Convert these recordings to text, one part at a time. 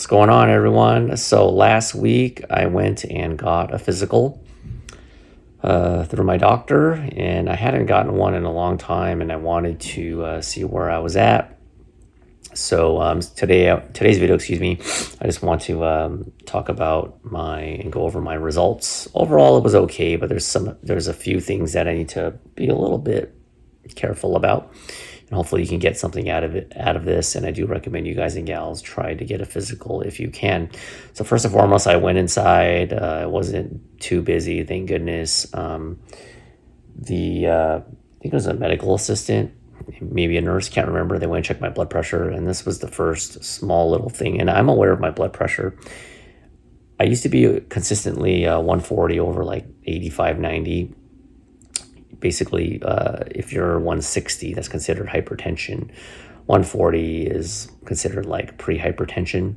What's going on, everyone? So last week I went and got a physical through my doctor, and I hadn't gotten one in a long time, and I wanted to see where I was at. So today's video, I just want to talk about and go over my results. Overall, it was okay, but there's a few things that I need to be a little bit careful about, and hopefully you can get something out of this. And I do recommend you guys and gals try to get a physical if you can. So first and foremost, I went inside. I wasn't too busy, thank goodness. I think it was a medical assistant, maybe a nurse, can't remember. They went and checked my blood pressure, and this was the first small little thing. And I'm aware of my blood pressure. I used to be consistently 140 over like 85, 90. Basically, if you're 160, that's considered hypertension. 140 is considered like pre-hypertension.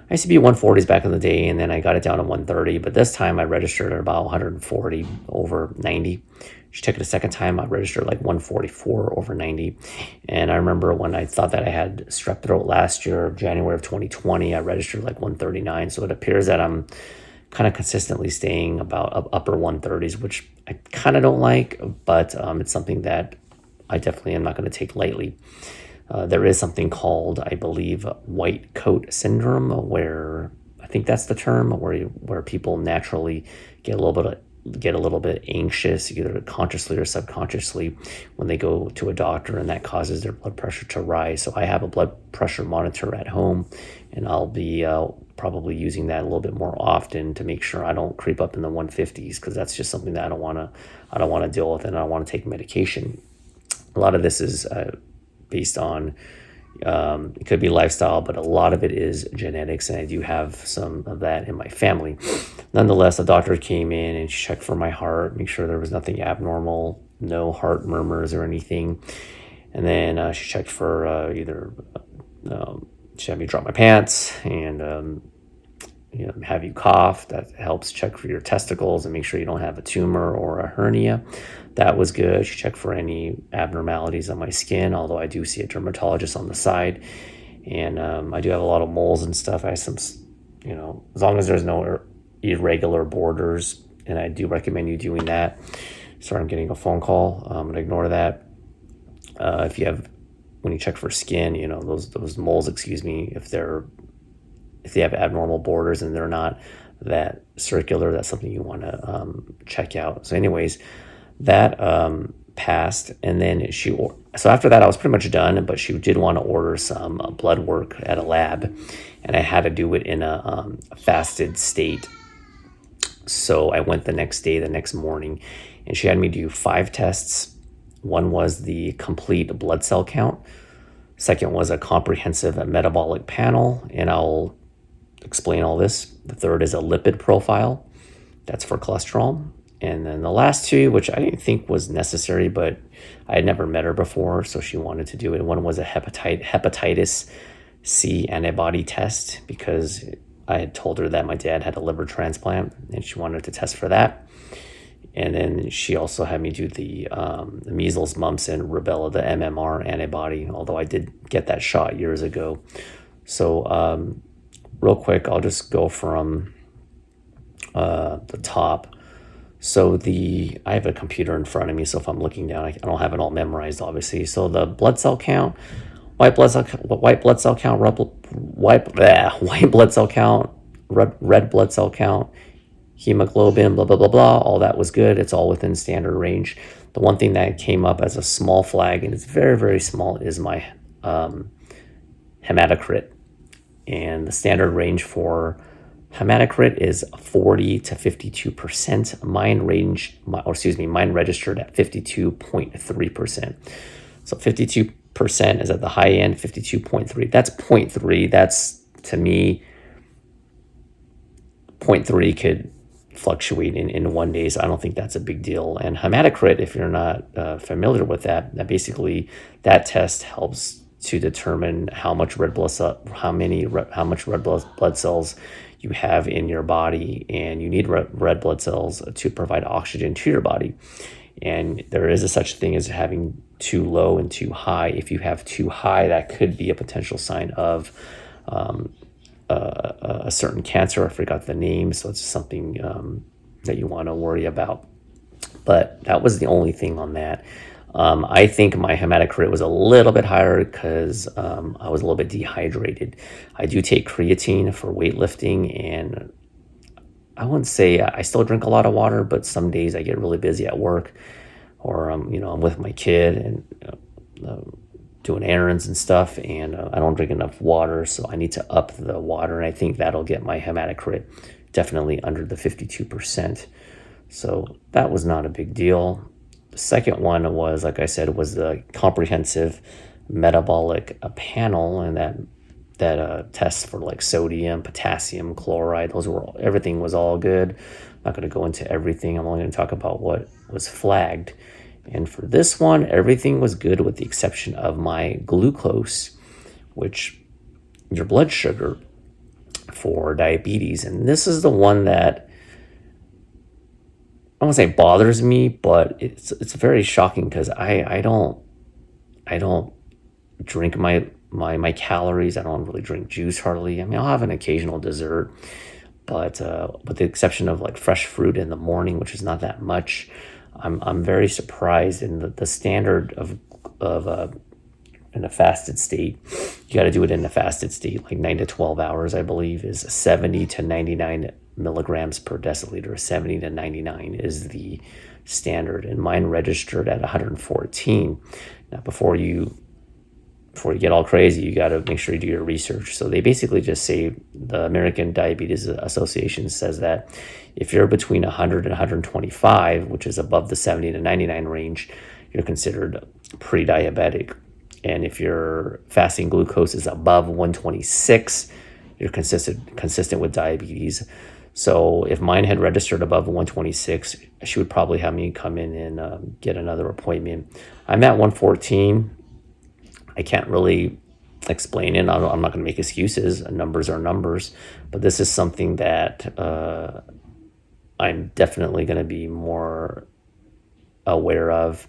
I used to be 140s back in the day, and then I got it down to 130. But this time I registered at about 140 over 90. She took it a second time, I registered like 144 over 90. And I remember when I thought that I had strep throat last year, January of 2020, I registered like 139. So it appears that I'm kind of consistently staying about upper 130s, which I kind of don't like, but it's something that I definitely am not going to take lightly. There is something called, I believe, white coat syndrome, where I think that's the term, where people naturally get a little bit anxious, either consciously or subconsciously, when they go to a doctor, and that causes their blood pressure to rise. So I have a blood pressure monitor at home, and I'll be probably using that a little bit more often to make sure I don't creep up in the 150s, because that's just something that I don't want to deal with, and I don't want to take medication. A lot of this is based on it could be lifestyle, but a lot of it is genetics, and I do have some of that in my family. Nonetheless, the doctor came in and checked for my heart, make sure there was nothing abnormal, no heart murmurs or anything. And then she checked for she had me drop my pants and have you cough. That helps check for your testicles and make sure you don't have a tumor or a hernia. That was good. She checked for any abnormalities on my skin, although I do see a dermatologist on the side. And I do have a lot of moles and stuff. I have some, as long as there's no irregular borders, and I do recommend you doing that. Sorry, I'm getting a phone call. I'm gonna ignore that. When you check for skin, those moles, if they have abnormal borders and they're not that circular, that's something you want to check out. So anyways, that passed, and then so after that I was pretty much done, but she did want to order some blood work at a lab, and I had to do it in a fasted state. So I went the next morning, and she had me do 5 tests. One was the complete blood cell count. Second was a comprehensive metabolic panel, and I'll explain all this. The third is a lipid profile. That's for cholesterol. And then the last 2, which I didn't think was necessary, but I had never met her before, so she wanted to do it. One was a hepatitis C antibody test, because I had told her that my dad had a liver transplant, and she wanted to test for that. And then she also had me do the measles, mumps, and rubella, the MMR antibody, although I did get that shot years ago. So real quick, I'll just go from the top. So I have a computer in front of me, so if I'm looking down, I don't have it all memorized, obviously. So the blood cell count, white blood cell count, red blood cell count, hemoglobin, blah, blah, blah, blah, all that was good. It's all within standard range. The one thing that came up as a small flag, and it's very, very small, is my hematocrit. And the standard range for hematocrit is 40 to 52%. Mine registered at 52.3%. So 52% is at the high end, 52.3. That's 0.3. That's, to me, 0.3 could fluctuate in one day, so I don't think that's a big deal. And hematocrit, if you're not familiar with that basically, that test helps to determine how much red blood cells you have in your body, and you need red blood cells to provide oxygen to your body. And there is a such thing as having too low and too high. If you have too high, that could be a potential sign of a certain cancer. I forgot the name, so it's something that you want to worry about. But that was the only thing on that. I think my hematocrit was a little bit higher because I was a little bit dehydrated. I do take creatine for weightlifting, and I wouldn't say I still drink a lot of water, but some days I get really busy at work, or I'm with my kid and doing errands and stuff, and I don't drink enough water, so I need to up the water, and I think that'll get my hematocrit definitely under the 52%. So that was not a big deal. The second one was, like I said, was the comprehensive metabolic panel, and that tests for like sodium, potassium, chloride. Everything was all good. I'm not going to go into everything. I'm only going to talk about what was flagged. And for this one, everything was good with the exception of my glucose, which your blood sugar for diabetes. And this is the one that I won't say bothers me, but it's very shocking because I don't drink my calories. I don't really drink juice hardly. I mean, I'll have an occasional dessert, but with the exception of like fresh fruit in the morning, which is not that much, I'm very surprised in the standard of in a fasted state. You got to do it in a fasted state, like 9 to 12 hours, I believe, is 70 to 99 milligrams per deciliter. 70 to 99 is the standard, and mine registered at 114. Now, before you get all crazy, you got to make sure you do your research. So they basically just say, the American Diabetes Association says that if you're between 100 and 125, which is above the 70 to 99 range, you're considered pre-diabetic. And if your fasting glucose is above 126, you're consistent with diabetes. So if mine had registered above 126, she would probably have me come in and get another appointment. I'm at 114. I can't really explain it. I'm not going to make excuses. Numbers are numbers. But this is something that I'm definitely going to be more aware of.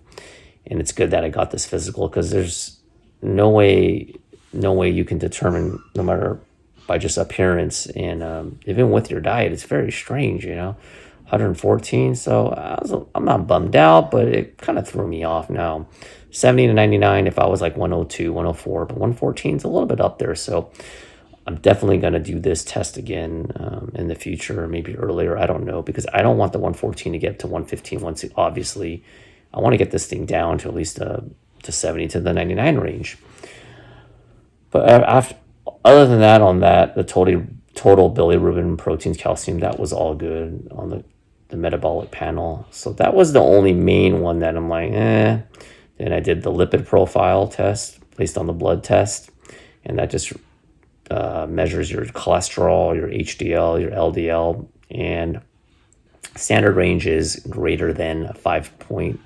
And it's good that I got this physical, because there's no way you can determine, no matter by just appearance, and even with your diet, it's very strange, 114. So I'm not bummed out, but it kind of threw me off. Now 70 to 99, if I was like 102, 104, but 114 is a little bit up there. So I'm definitely going to do this test again in the future, or maybe earlier. I don't know, because I don't want the 114 to get to 115 once. Obviously, I want to get this thing down to at least to 70 to the 99 range. But other than that, on that, the total bilirubin, proteins, calcium, that was all good on the metabolic panel. So that was the only main one that I'm like, eh. Then I did the lipid profile test based on the blood test, and that just measures your cholesterol, your HDL, your LDL, and standard range is greater than 5 point,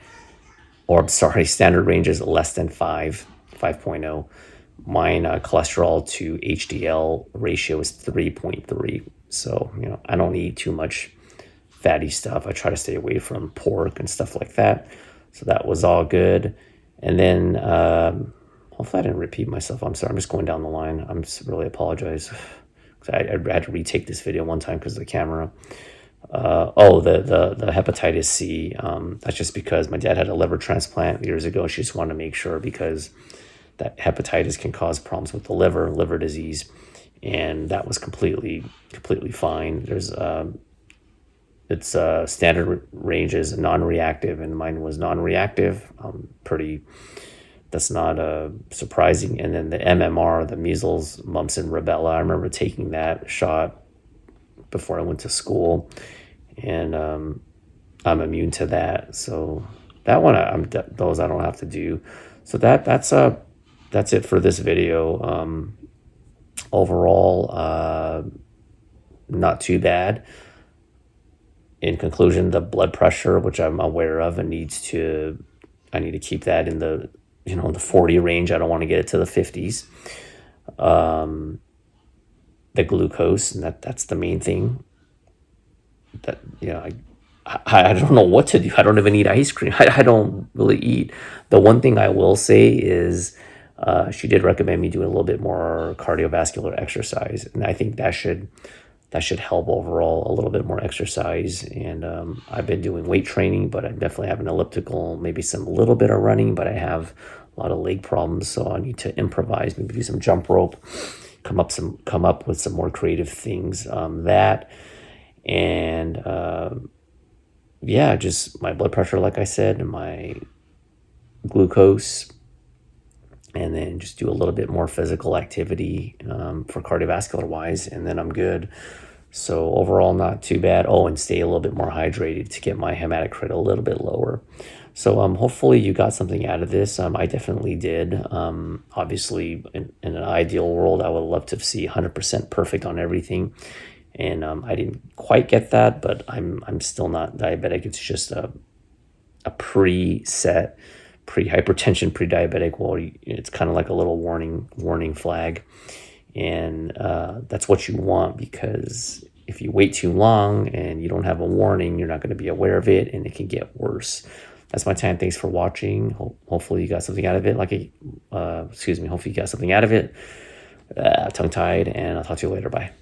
or I'm sorry, standard range is less than 5.0. Mine cholesterol to HDL ratio is 3.3. So, I don't eat too much fatty stuff. I try to stay away from pork and stuff like that. So that was all good. And then, hopefully I didn't repeat myself. I'm sorry. I'm just going down the line. I'm just really apologize. I had to retake this video one time because of the camera. The hepatitis C. That's just because my dad had a liver transplant years ago. She just wanted to make sure, because that hepatitis can cause problems with the liver disease, and that was completely fine. There's it's standard range is non-reactive, and mine was non-reactive. That's not surprising. And then the MMR, the measles, mumps, and rubella, I remember taking that shot before I went to school, and I'm immune to that. So that one, those I don't have to do. So that's it for this video. Overall, not too bad. In conclusion, the blood pressure, which I'm aware of, and I need to keep that in the the 40 range. I don't want to get it to the 50s. The glucose, and that's the main thing. That I don't know what to do. I don't even eat ice cream. I don't really eat. The one thing I will say is She did recommend me doing a little bit more cardiovascular exercise, and I think that should help overall, a little bit more exercise. And I've been doing weight training, but I definitely have an elliptical, maybe some little bit of running, but I have a lot of leg problems, so I need to improvise, maybe do some jump rope, come up with some more creative things. That and yeah, just my blood pressure, like I said, and my glucose, and then just do a little bit more physical activity for cardiovascular wise, and then I'm good. So overall, not too bad. Oh, and stay a little bit more hydrated to get my hematocrit a little bit lower. So hopefully you got something out of this. I definitely did. Obviously, in an ideal world, I would love to see 100% perfect on everything, and I didn't quite get that, but I'm still not diabetic. It's just a preset pre-hypertension, pre-diabetic. Well, it's kind of like a little warning flag, and that's what you want, because if you wait too long and you don't have a warning, you're not going to be aware of it, and it can get worse. That's my time. Thanks for watching. Hopefully you got something out of it. Hopefully you got something out of it. Tongue-tied, and I'll talk to you later. Bye.